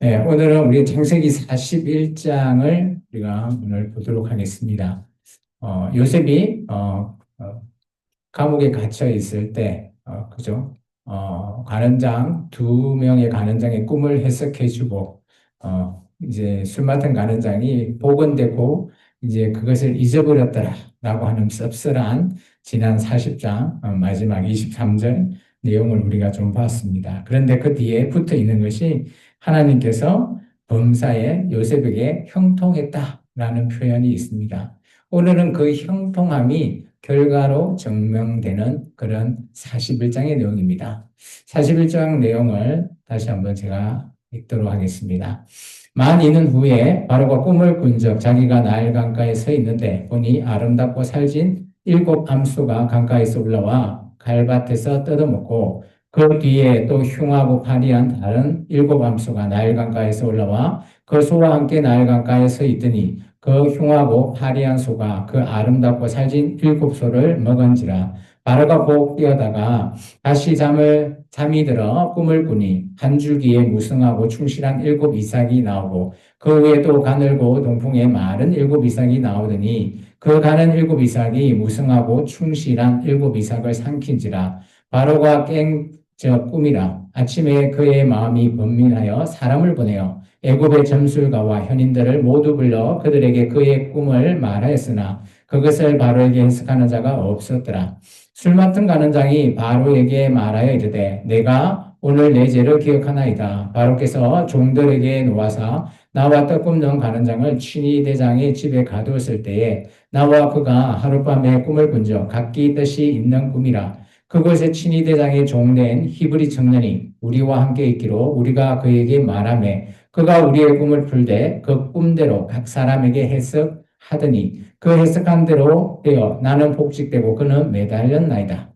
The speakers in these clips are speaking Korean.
네, 오늘은 우리 창세기 41장을 우리가 오늘 보도록 하겠습니다. 요셉이 감옥에 갇혀 있을 때, 그죠? 간원장 두 명의 간원장의 꿈을 해석해주고, 이제 술 맡은 간원장이 복원되고 이제 그것을 잊어버렸더라라고 하는 씁쓸한 지난 40장 마지막 23절 내용을 우리가 좀 봤습니다. 그런데 그 뒤에 붙어 있는 것이 하나님께서 범사에 요셉에게 형통했다라는 표현이 있습니다. 오늘은 그 형통함이 결과로 증명되는 그런 41장의 내용입니다. 41장 내용을 다시 한번 제가 읽도록 하겠습니다. 만 이는 후에 바로가 꿈을 꾼 적 자기가 나일 강가에 서 있는데 보니 아름답고 살진 일곱 암소가 강가에서 올라와 갈밭에서 뜯어먹고 그 뒤에 또 흉하고 파리한 다른 일곱 암소가 나일 강가에서 올라와 그 소와 함께 나일 강가에 서 있더니 그 흉하고 파리한 소가 그 아름답고 살진 일곱 소를 먹은지라 바로가 곧 깨어다가 다시 잠이 들어 꿈을 꾸니 한 줄기에 무성하고 충실한 일곱 이삭이 나오고 그 위에 또 가늘고 동풍에 마른 일곱 이삭이 나오더니 그 가는 일곱 이삭이 무성하고 충실한 일곱 이삭을 삼킨지라 바로가 저 꿈이라 아침에 그의 마음이 번민하여 사람을 보내어 애굽의 점술가와 현인들을 모두 불러 그들에게 그의 꿈을 말하였으나 그것을 바로에게 해석하는 자가 없었더라. 술 맡은 가는장이 바로에게 말하여 이르되 내가 오늘 내 죄를 기억하나이다. 바로께서 종들에게 놓아사 나와 떡 굽는 가는장을 친위 대장의 집에 가두었을 때에 나와 그가 하룻밤에 꿈을 꾼 적 각기 뜻이 있는 꿈이라. 그곳에 친위 대장의 종된 히브리 청년이 우리와 함께 있기로 우리가 그에게 말하매 그가 우리의 꿈을 풀되 그 꿈대로 각 사람에게 해석하더니 그 해석한 대로 되어 나는 복직되고 그는 매달렸나이다.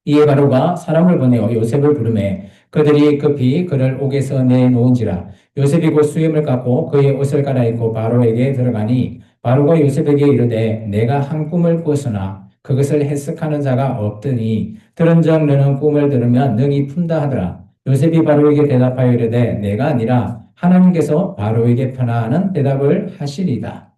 이에 바로가 사람을 보내어 요셉을 부르매 그들이 급히 그를 옥에서 내놓은지라 요셉이 곧 수염을 깎고 그의 옷을 갈아입고 바로에게 들어가니 바로가 요셉에게 이르되 내가 한 꿈을 꾸었으나 그것을 해석하는 자가 없더니 들은즉 너는 꿈을 들으면 능히 푼다 하더라. 요셉이 바로에게 대답하여 이르되 내가 아니라 하나님께서 바로에게 편하는 대답을 하시리다.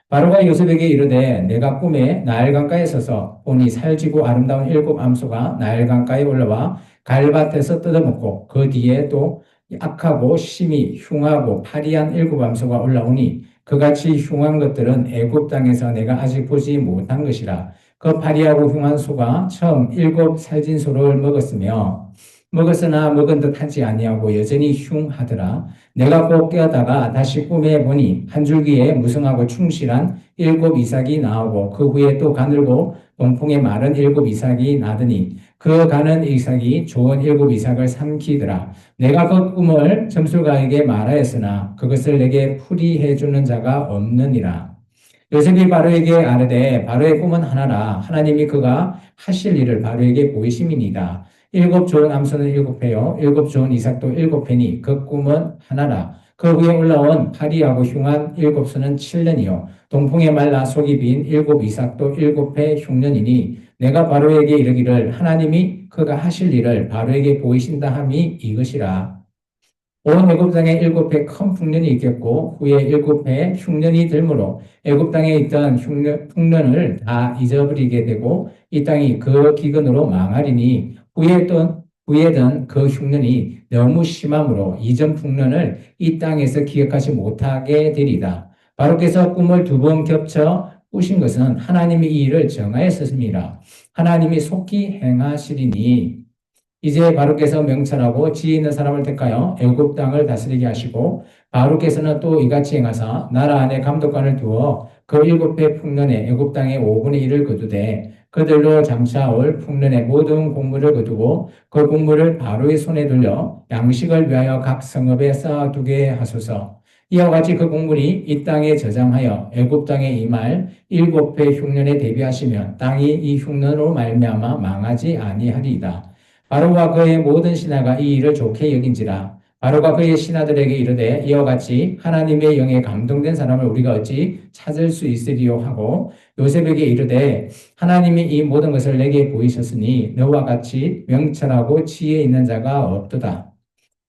바로가 요셉에게 이르되 내가 꿈에 나일 강가에 서서 보니 살지고 아름다운 일곱 암소가 나일 강가에 올라와 갈밭에서 뜯어먹고 그 뒤에 또 악하고 심히 흉하고 파리한 일곱 암소가 올라오니 그같이 흉한 것들은 애굽 땅에서 내가 아직 보지 못한 것이라. 그 파리하고 흉한 소가 처음 일곱 살진 소를 먹었으나 먹은 듯 하지 아니하고 여전히 흉하더라. 내가 꼭 깨어다가 다시 꿈에 보니 한 줄기에 무성하고 충실한 일곱 이삭이 나오고 그 후에 또 가늘고 동풍에 마른 일곱 이삭이 나더니 그 가는 이삭이 좋은 일곱 이삭을 삼키더라. 내가 그 꿈을 점술가에게 말하였으나 그것을 내게 풀이해 주는 자가 없느니라. 요셉이 바로에게 아뢰되 바로의 꿈은 하나라. 하나님이 그가 하실 일을 바로에게 보이심이니이다. 일곱 좋은 암소는 일곱 회요 일곱 좋은 이삭도 일곱 회니 그 꿈은 하나라. 그 위에 올라온 파리하고 흉한 일곱 수는 7년이요 동풍에 말라 속이 빈 일곱 이삭도 일곱 회 흉년이니 내가 바로에게 이르기를 하나님이 그가 하실 일을 바로에게 보이신다 함이 이것이라. 온 애굽 땅에 일곱 해 큰 풍년이 있겠고 후에 일곱 해 흉년이 들므로 애굽 땅에 있던 풍년을 다 잊어버리게 되고 이 땅이 그 기근으로 망하리니 후에든 그 흉년이 너무 심함으로 이전 풍년을 이 땅에서 기억하지 못하게 되리다. 바로께서 꿈을 두 번 겹쳐 꾸신 것은 하나님이 이 일을 정하였습니다. 하나님이 속히 행하시리니 이제 바로께서 명철하고 지혜 있는 사람을 택하여 애굽 땅을 다스리게 하시고 바로께서는 또 이같이 행하사 나라 안에 감독관을 두어 그 일곱 해 풍년에 애굽 땅의 5분의 1을 거두되 그들로 장차 올 풍년의 모든 곡물을 거두고 그 곡물을 바로의 손에 돌려 양식을 위하여 각 성읍에 쌓아두게 하소서. 이와 같이 그 곡물이 이 땅에 저장하여 애굽 땅에 임할 일곱 해 흉년에 대비하시면 땅이 이 흉년으로 말미암아 망하지 아니하리이다. 바로와 그의 모든 신하가 이 일을 좋게 여긴지라. 바로가 그의 신하들에게 이르되 이와 같이 하나님의 영에 감동된 사람을 우리가 어찌 찾을 수 있으리요 하고 요셉에게 이르되 하나님이 이 모든 것을 내게 보이셨으니 너와 같이 명철하고 지혜 있는 자가 없도다.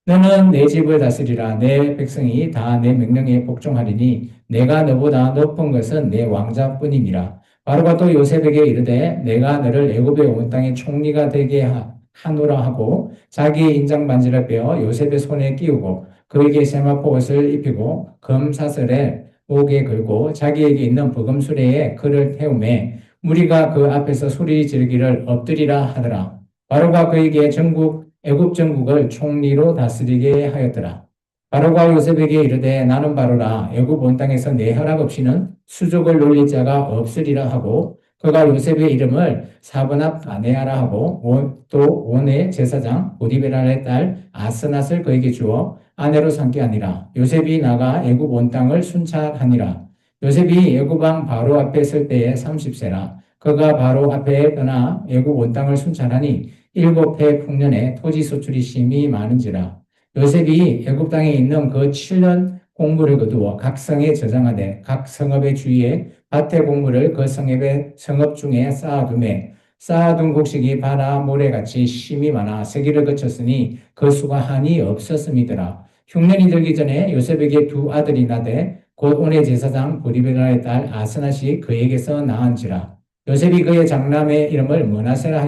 너는 내 집을 다스리라. 내 백성이 다 내 명령에 복종하리니 내가 너보다 높은 것은 내 왕자뿐이니라. 바로가 또 요셉에게 이르되 내가 너를 애굽의 온 땅의 총리가 되게 하노라 하고 자기의 인장 반지를 빼어 요셉의 손에 끼우고 그에게 세마포 옷을 입히고 금 사슬에 목에 걸고 자기에게 있는 버금 수레에 그를 태우매 무리가 그 앞에서 소리 지르기를 엎드리라 하더라. 바로가 그에게 전국 애굽 전국을 총리로 다스리게 하였더라. 바로가 요셉에게 이르되 나는 바로라 애굽 온 땅에서 내 허락 없이는 수족을 놀릴 자가 없으리라 하고 그가 요셉의 이름을 사브납 아네아라 하고 또 온의 제사장 보디베라의 딸 아스낫을 그에게 주어 아내로 삼게 하니라. 요셉이 나가 애굽 온 땅을 순찰하니라. 요셉이 애굽 왕 바로 앞에 설 때에 30세라. 그가 바로 앞에 떠나 애굽 온 땅을 순찰하니 일곱 해 풍년에 토지 소출이 심히 많은지라. 요셉이 애굽 땅에 있는 그 7년 공물을 거두어 각 성에 저장하되 각 성읍의 주위에 밭의 곡물을 그 성읍 중에 쌓아두매 쌓아둔 곡식이 바다 모래같이 심이 많아 세기를 거쳤으니 그 수가 한이 없었음이더라. 흉년이 들기 전에 요셉에게 두 아들이 나되 곧 온의 제사장 보디베라의 딸 아스낫이 그에게서 낳은지라. 요셉이 그의 장남의 이름을 머나세라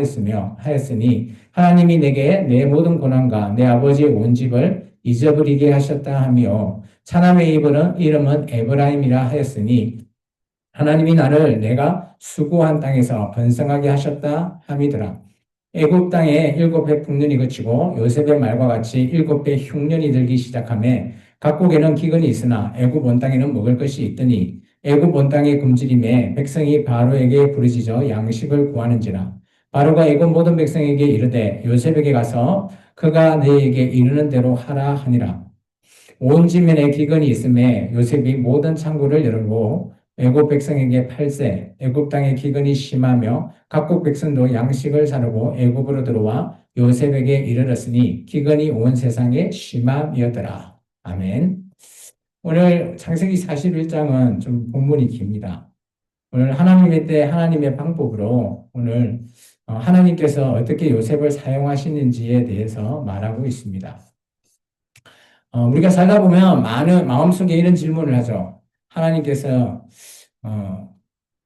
하였으니 하나님이 내게 내 모든 고난과 내 아버지의 온 집을 잊어버리게 하셨다 하며 차남의 이름은 에브라임이라 하였으니 하나님이 나를 내가 수고한 땅에서 번성하게 하셨다 함이더라. 애굽 땅에 일곱 해 풍년이 그치고 요셉의 말과 같이 일곱 해 흉년이 들기 시작하매 각국에는 기근이 있으나 애굽 온 땅에는 먹을 것이 있더니 애굽 온 땅의 굶주림에 백성이 바로에게 부르짖어 양식을 구하는지라. 바로가 애굽 모든 백성에게 이르되 요셉에게 가서 그가 너희에게 이르는 대로 하라 하니라. 온 지면에 기근이 있음에 요셉이 모든 창고를 열고 애굽 백성에게 팔세 애굽 땅에 기근이 심하며 각국 백성도 양식을 사려고 애굽으로 들어와 요셉에게 이르렀으니 기근이 온 세상에 심함이었더라. 아멘. 오늘 창세기 41장은 좀 본문이 깁니다. 오늘 하나님의 때 하나님의 방법으로 오늘 하나님께서 어떻게 요셉을 사용하시는지에 대해서 말하고 있습니다. 우리가 살다 보면 마음속에 이런 질문을 하죠. 하나님께서,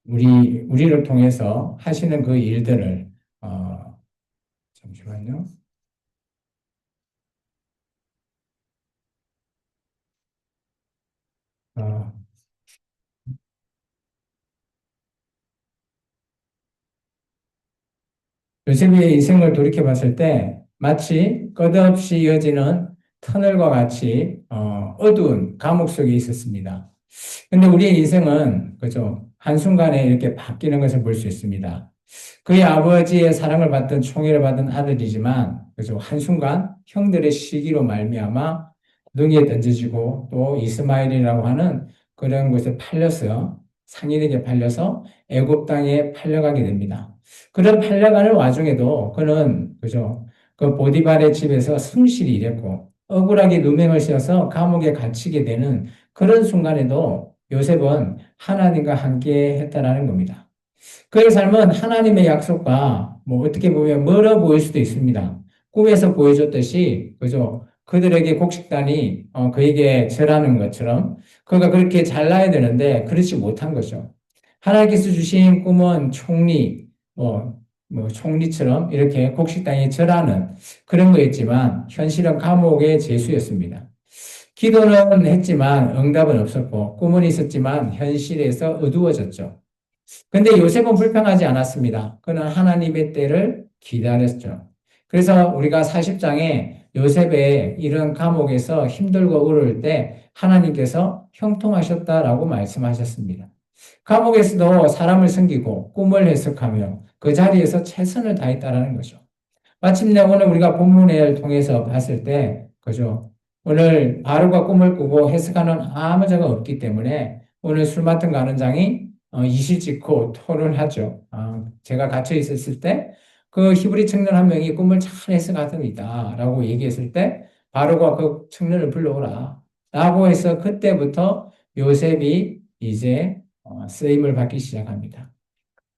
우리를 통해서 하시는 그 일들을, 잠시만요. 어, 요셉의 인생을 돌이켜 봤을 때 마치 끝없이 이어지는 터널과 같이, 어두운 감옥 속에 있었습니다. 근데 우리의 인생은, 그죠? 한순간에 이렇게 바뀌는 것을 볼 수 있습니다. 그의 아버지의 사랑을 받던 총애를 받은 아들이지만 그죠 한순간 형들의 시기로 말미암아 능이에 던져지고 또 이스마엘이라고 하는 그런 곳에 팔려서 상인에게 팔려서 애굽 땅에 팔려가게 됩니다. 그런 팔려가는 와중에도 그는 그죠 그 보디발의 집에서 성실히 일했고 억울하게 누명을 씌워서 감옥에 갇히게 되는 그런 순간에도 요셉은 하나님과 함께 했다라는 겁니다. 그의 삶은 하나님의 약속과 뭐 어떻게 보면 멀어 보일 수도 있습니다. 꿈에서 보여줬듯이 그죠? 그들에게 곡식단이 그에게 절하는 것처럼 그가 그렇게 잘나야 되는데 그렇지 못한 거죠. 하나님께서 주신 꿈은 총리, 총리처럼 이렇게 곡식단이 절하는 그런 거였지만 현실은 감옥의 죄수였습니다. 기도는 했지만 응답은 없었고 꿈은 있었지만 현실에서 어두워졌죠. 근데 요셉은 불평하지 않았습니다. 그는 하나님의 때를 기다렸죠. 그래서 우리가 40장에 요셉의 이런 감옥에서 힘들고 어려울 때 하나님께서 형통하셨다라고 말씀하셨습니다. 감옥에서도 사람을 섬기고 꿈을 해석하며 그 자리에서 최선을 다했다라는 거죠. 마침내 오늘 우리가 본문을 통해서 봤을 때, 그죠? 오늘 바로가 꿈을 꾸고 해석하는 아무 자가 없기 때문에 오늘 술 맡은 가는장이 이실 짓고 토론하죠. 제가 갇혀 있었을 때 그 히브리 청년 한 명이 꿈을 잘 해석하더이다 라고 얘기했을 때 바로가 그 청년을 불러오라 라고 해서 그때부터 요셉이 이제 쓰임을 받기 시작합니다.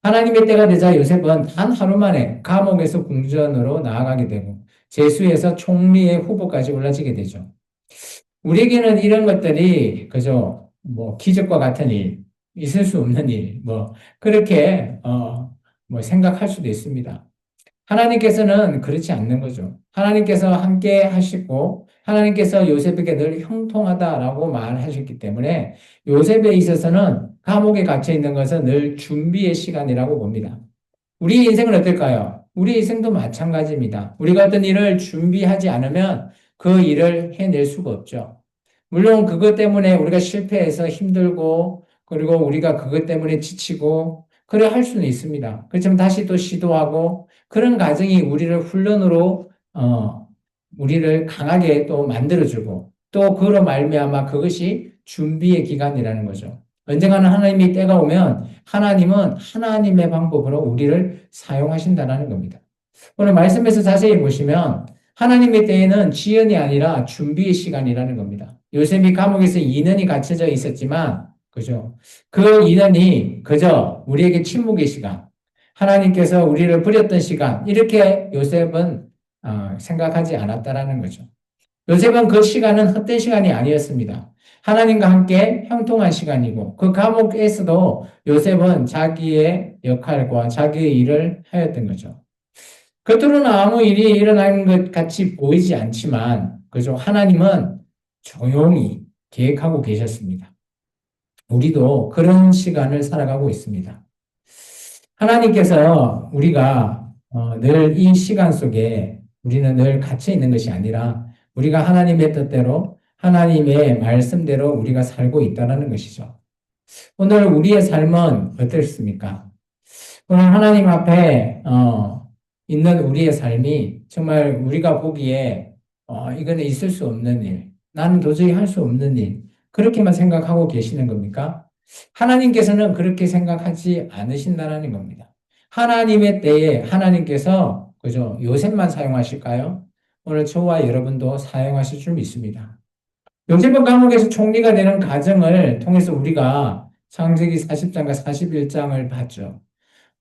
하나님의 때가 되자 요셉은 단 하루 만에 감옥에서 궁전으로 나아가게 되고 재수해서 총리의 후보까지 올라지게 되죠. 우리에게는 이런 것들이 그저 뭐 기적과 같은 일, 있을 수 없는 일, 뭐 그렇게 뭐 생각할 수도 있습니다. 하나님께서는 그렇지 않는 거죠. 하나님께서 함께 하시고 하나님께서 요셉에게 늘 형통하다라고 말하셨기 때문에 요셉에 있어서는 감옥에 갇혀 있는 것은 늘 준비의 시간이라고 봅니다. 우리 인생은 어떨까요? 우리 인생도 마찬가지입니다. 우리가 어떤 일을 준비하지 않으면 그 일을 해낼 수가 없죠. 물론 그것 때문에 우리가 실패해서 힘들고 그리고 우리가 그것 때문에 지치고 그래 할 수는 있습니다. 그렇지만 다시 또 시도하고 그런 과정이 우리를 훈련으로 우리를 강하게 또 만들어주고 또 그로 말미암아 그것이 준비의 기간이라는 거죠. 언젠가는 하나님이 때가 오면 하나님은 하나님의 방법으로 우리를 사용하신다는 겁니다. 오늘 말씀에서 자세히 보시면 하나님의 때에는 지연이 아니라 준비의 시간이라는 겁니다. 요셉이 감옥에서 2년이 갇혀져 있었지만, 그죠? 그 2년이 그저 우리에게 침묵의 시간, 하나님께서 우리를 버렸던 시간, 이렇게 요셉은 생각하지 않았다라는 거죠. 요셉은 그 시간은 헛된 시간이 아니었습니다. 하나님과 함께 형통한 시간이고, 그 감옥에서도 요셉은 자기의 역할과 자기의 일을 하였던 거죠. 겉으로는 아무 일이 일어나는 것 같이 보이지 않지만, 그죠? 하나님은 조용히 계획하고 계셨습니다. 우리도 그런 시간을 살아가고 있습니다. 하나님께서 우리가 늘 이 시간 속에 우리는 늘 갇혀 있는 것이 아니라 우리가 하나님의 뜻대로 하나님의 말씀대로 우리가 살고 있다는 것이죠. 오늘 우리의 삶은 어떻습니까? 오늘 하나님 앞에 있는 우리의 삶이 정말 우리가 보기에 이거는 있을 수 없는 일, 나는 도저히 할 수 없는 일, 그렇게만 생각하고 계시는 겁니까? 하나님께서는 그렇게 생각하지 않으신다는 겁니다. 하나님의 때에 하나님께서 그죠? 요셉만 사용하실까요? 오늘 저와 여러분도 사용하실 줄 믿습니다. 요셉은 감옥에서 총리가 되는 과정을 통해서 우리가 창세기 40장과 41장을 봤죠.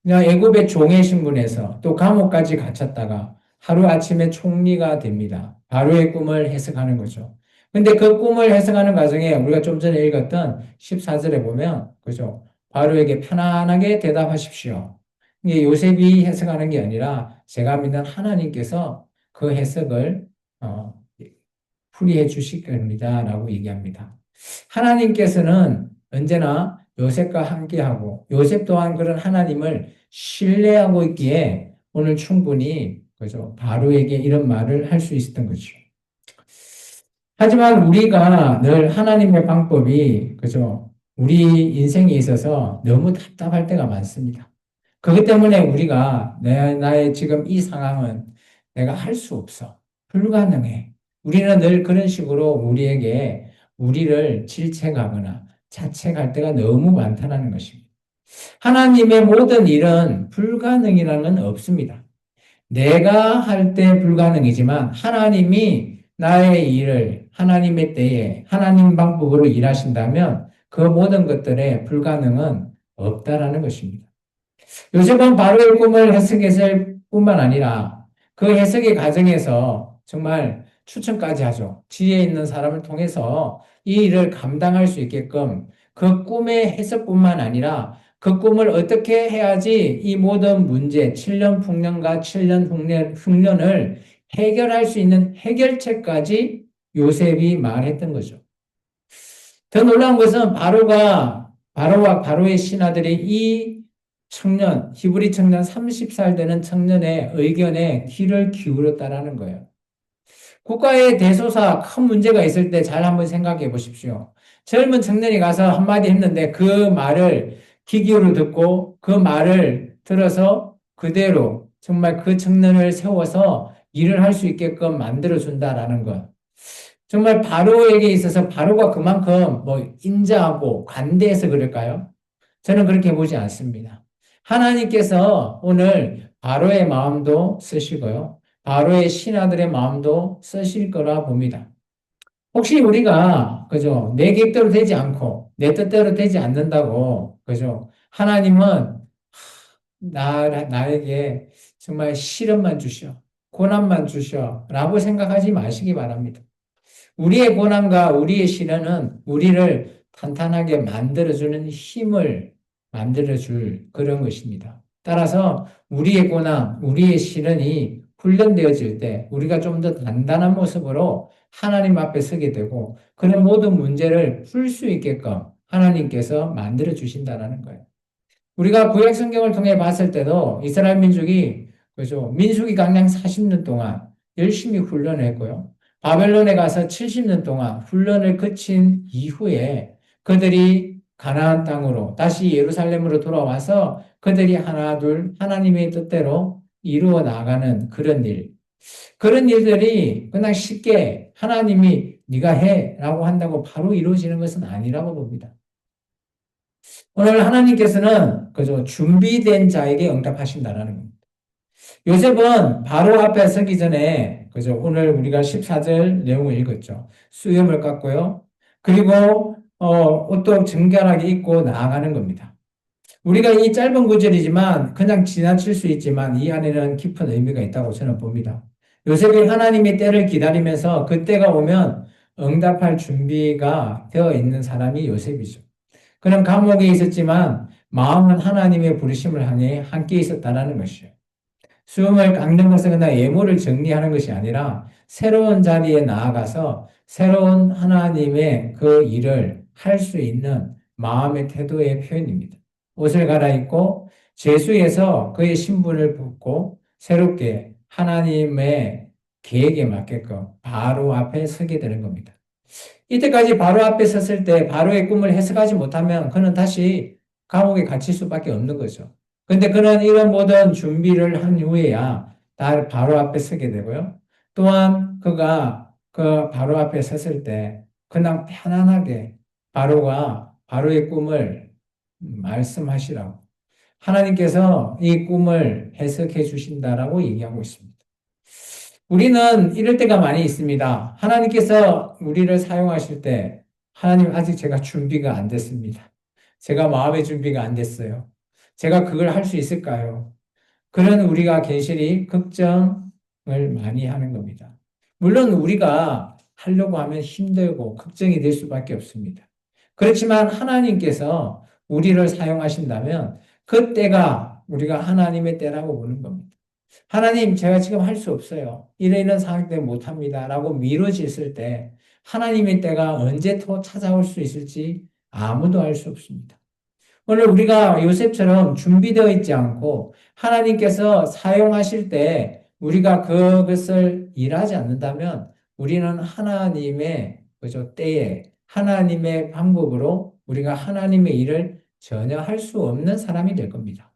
그냥 애굽의 종의 신분에서 또 감옥까지 갇혔다가 하루아침에 총리가 됩니다. 바로의 꿈을 해석하는 거죠. 근데 그 꿈을 해석하는 과정에 우리가 좀 전에 읽었던 14절에 보면, 그죠? 바로에게 편안하게 대답하십시오. 이게 요셉이 해석하는 게 아니라 제가 믿는 하나님께서 그 해석을 풀이해 주실 겁니다. 라고 얘기합니다. 하나님께서는 언제나 요셉과 함께하고 요셉 또한 그런 하나님을 신뢰하고 있기에 오늘 충분히 그죠? 바로에게 이런 말을 할 수 있었던 거죠. 하지만 우리가 늘 하나님의 방법이 그죠? 우리 인생에 있어서 너무 답답할 때가 많습니다. 그것 때문에 우리가 나의 지금 이 상황은 내가 할 수 없어. 불가능해. 우리는 늘 그런 식으로 우리에게 우리를 질책하거나 자책할 때가 너무 많다는 것입니다. 하나님의 모든 일은 불가능이라는 건 없습니다. 내가 할 때 불가능이지만 하나님이 나의 일을 하나님의 때에 하나님 방법으로 일하신다면 그 모든 것들의 불가능은 없다라는 것입니다. 요셉은 바로의 꿈을 해석했을 뿐만 아니라 그 해석의 과정에서 정말 추천까지 하죠. 지혜 있는 사람을 통해서 이 일을 감당할 수 있게끔 그 꿈의 해석뿐만 아니라 그 꿈을 어떻게 해야지 이 모든 문제, 7년 풍년과 7년 흉년을 해결할 수 있는 해결책까지 요셉이 말했던 거죠. 더 놀라운 것은 바로와 바로의 신하들이 이 청년, 히브리 청년 30살 되는 청년의 의견에 귀를 기울였다라는 거예요. 국가의 대소사 큰 문제가 있을 때 잘 한번 생각해 보십시오. 젊은 청년이 가서 한마디 했는데 그 말을 귀 기울여 듣고 그 말을 들어서 그대로 정말 그 청년을 세워서 일을 할 수 있게끔 만들어준다라는 것. 정말 바로에게 있어서 바로가 그만큼 뭐 인자하고 관대해서 그럴까요? 저는 그렇게 보지 않습니다. 하나님께서 오늘 바로의 마음도 쓰시고요. 바로의 신하들의 마음도 쓰실 거라 봅니다. 혹시 우리가, 그죠? 내 계획대로 되지 않고, 내 뜻대로 되지 않는다고, 그죠? 하나님은 나에게 정말 시련만 주시오. 고난만 주셔 라고 생각하지 마시기 바랍니다. 우리의 고난과 우리의 시련은 우리를 탄탄하게 만들어주는 힘을 만들어줄 그런 것입니다. 따라서 우리의 고난, 우리의 시련이 훈련되어질 때 우리가 좀 더 단단한 모습으로 하나님 앞에 서게 되고 그런 모든 문제를 풀 수 있게끔 하나님께서 만들어 주신다는 거예요. 우리가 구약 성경을 통해 봤을 때도 이스라엘 민족이 그죠? 민수기 강량 40년 동안 열심히 훈련을 했고요. 바벨론에 가서 70년 동안 훈련을 거친 이후에 그들이 가나안 땅으로 다시 예루살렘으로 돌아와서 그들이 하나 둘 하나님의 뜻대로 이루어 나가는 그런 일. 그런 일들이 그냥 쉽게 하나님이 네가 해라고 한다고 바로 이루어지는 것은 아니라고 봅니다. 오늘 하나님께서는 그저 준비된 자에게 응답하신다라는 겁니다. 요셉은 바로 앞에 서기 전에 그죠? 오늘 우리가 14절 내용을 읽었죠. 수염을 깎고요. 그리고 옷도 정결하게 입고 나아가는 겁니다. 우리가 이 짧은 구절이지만 그냥 지나칠 수 있지만 이 안에는 깊은 의미가 있다고 저는 봅니다. 요셉이 하나님의 때를 기다리면서 그 때가 오면 응답할 준비가 되어 있는 사람이 요셉이죠. 그는 감옥에 있었지만 마음은 하나님의 부르심을 향해 함께 있었다는 것이요. 수험을 깎는 것은 그냥 예물을 정리하는 것이 아니라 새로운 자리에 나아가서 새로운 하나님의 그 일을 할 수 있는 마음의 태도의 표현입니다. 옷을 갈아입고 죄수에서 그의 신분을 벗고 새롭게 하나님의 계획에 맞게끔 바로 앞에 서게 되는 겁니다. 이때까지 바로 앞에 섰을 때 바로의 꿈을 해석하지 못하면 그는 다시 감옥에 갇힐 수밖에 없는 거죠. 근데 그는 이런 모든 준비를 한 후에야 바로 앞에 서게 되고요. 또한 그가 그 바로 앞에 섰을 때 그냥 편안하게 바로의 꿈을 말씀하시라고 하나님께서 이 꿈을 해석해 주신다라고 얘기하고 있습니다. 우리는 이럴 때가 많이 있습니다. 하나님께서 우리를 사용하실 때, 하나님 아직 제가 준비가 안 됐습니다. 제가 마음의 준비가 안 됐어요. 제가 그걸 할 수 있을까요? 그런 우리가 괜시리 걱정을 많이 하는 겁니다. 물론 우리가 하려고 하면 힘들고 걱정이 될 수밖에 없습니다. 그렇지만 하나님께서 우리를 사용하신다면 그 때가 우리가 하나님의 때라고 보는 겁니다. 하나님, 제가 지금 할 수 없어요. 이런 상황 때문에 못합니다. 라고 미뤄졌을 때 하나님의 때가 언제 또 찾아올 수 있을지 아무도 알 수 없습니다. 오늘 우리가 요셉처럼 준비되어 있지 않고 하나님께서 사용하실 때 우리가 그것을 일하지 않는다면 우리는 하나님의 그죠 때에 하나님의 방법으로 우리가 하나님의 일을 전혀 할 수 없는 사람이 될 겁니다.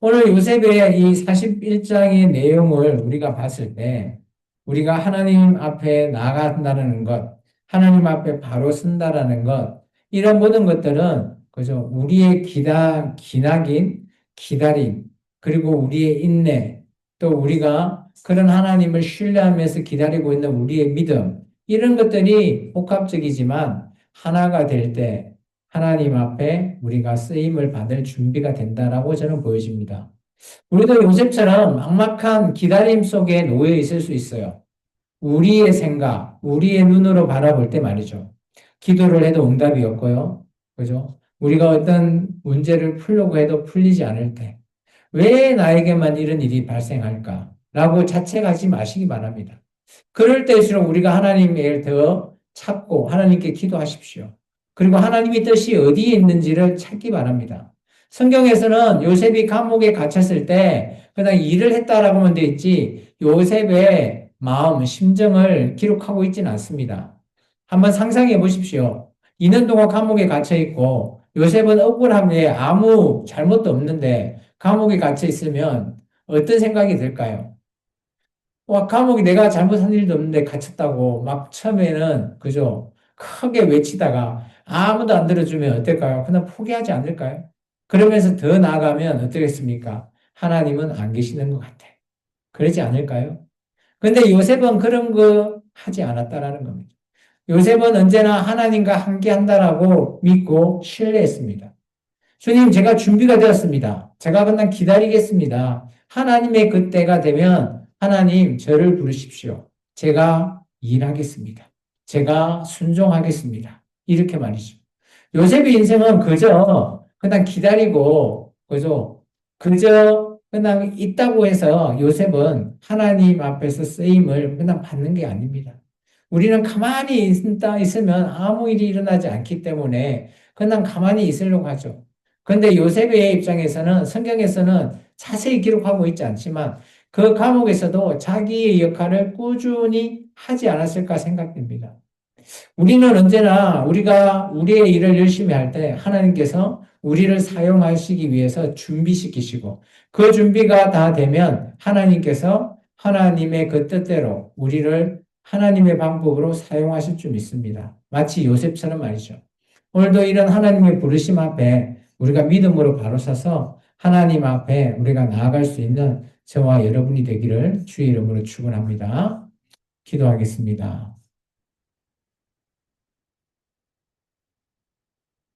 오늘 요셉의 이 41장의 내용을 우리가 봤을 때 우리가 하나님 앞에 나간다는 것, 하나님 앞에 바로 쓴다라는 것, 이런 모든 것들은 그죠? 우리의 기나긴 기다림, 그리고 우리의 인내, 또 우리가 그런 하나님을 신뢰하면서 기다리고 있는 우리의 믿음, 이런 것들이 복합적이지만 하나가 될 때 하나님 앞에 우리가 쓰임을 받을 준비가 된다라고 저는 보여집니다. 우리도 요셉처럼 막막한 기다림 속에 놓여 있을 수 있어요. 우리의 생각, 우리의 눈으로 바라볼 때 말이죠. 기도를 해도 응답이 없고요. 그죠? 우리가 어떤 문제를 풀려고 해도 풀리지 않을 때, 왜 나에게만 이런 일이 발생할까? 라고 자책하지 마시기 바랍니다. 그럴 때일수록 우리가 하나님의 일을 더 찾고 하나님께 기도하십시오. 그리고 하나님의 뜻이 어디에 있는지를 찾기 바랍니다. 성경에서는 요셉이 감옥에 갇혔을 때 그냥 일을 했다라고 하면 돼 있지 요셉의 마음, 심정을 기록하고 있지는 않습니다. 한번 상상해 보십시오. 2년 동안 감옥에 갇혀 있고 요셉은 억울함에 아무 잘못도 없는데 감옥에 갇혀 있으면 어떤 생각이 들까요? 와, 감옥에 내가 잘못한 일도 없는데 갇혔다고 막 처음에는 그죠? 크게 외치다가 아무도 안 들어주면 어떨까요? 그냥 포기하지 않을까요? 그러면서 더 나아가면 어떻겠습니까? 하나님은 안 계시는 것 같아. 그러지 않을까요? 근데 요셉은 그런 거 하지 않았다라는 겁니다. 요셉은 언제나 하나님과 함께 한다라고 믿고 신뢰했습니다. 주님, 제가 준비가 되었습니다. 제가 그냥 기다리겠습니다. 하나님의 그때가 되면 하나님, 저를 부르십시오. 제가 일하겠습니다. 제가 순종하겠습니다. 이렇게 말이죠. 요셉의 인생은 그저 그냥 기다리고, 그저, 그저 그냥 있다고 해서 요셉은 하나님 앞에서 쓰임을 그냥 받는 게 아닙니다. 우리는 가만히 있으면 아무 일이 일어나지 않기 때문에 그냥 가만히 있으려고 하죠. 그런데 요셉의 입장에서는 성경에서는 자세히 기록하고 있지 않지만 그 감옥에서도 자기의 역할을 꾸준히 하지 않았을까 생각됩니다. 우리는 언제나 우리가 우리의 일을 열심히 할 때 하나님께서 우리를 사용하시기 위해서 준비시키시고 그 준비가 다 되면 하나님께서 하나님의 그 뜻대로 우리를 하나님의 방법으로 사용하실 줄 믿습니다. 마치 요셉처럼 말이죠. 오늘도 이런 하나님의 부르심 앞에 우리가 믿음으로 바로 서서 하나님 앞에 우리가 나아갈 수 있는 저와 여러분이 되기를 주의 이름으로 축원합니다. 기도하겠습니다.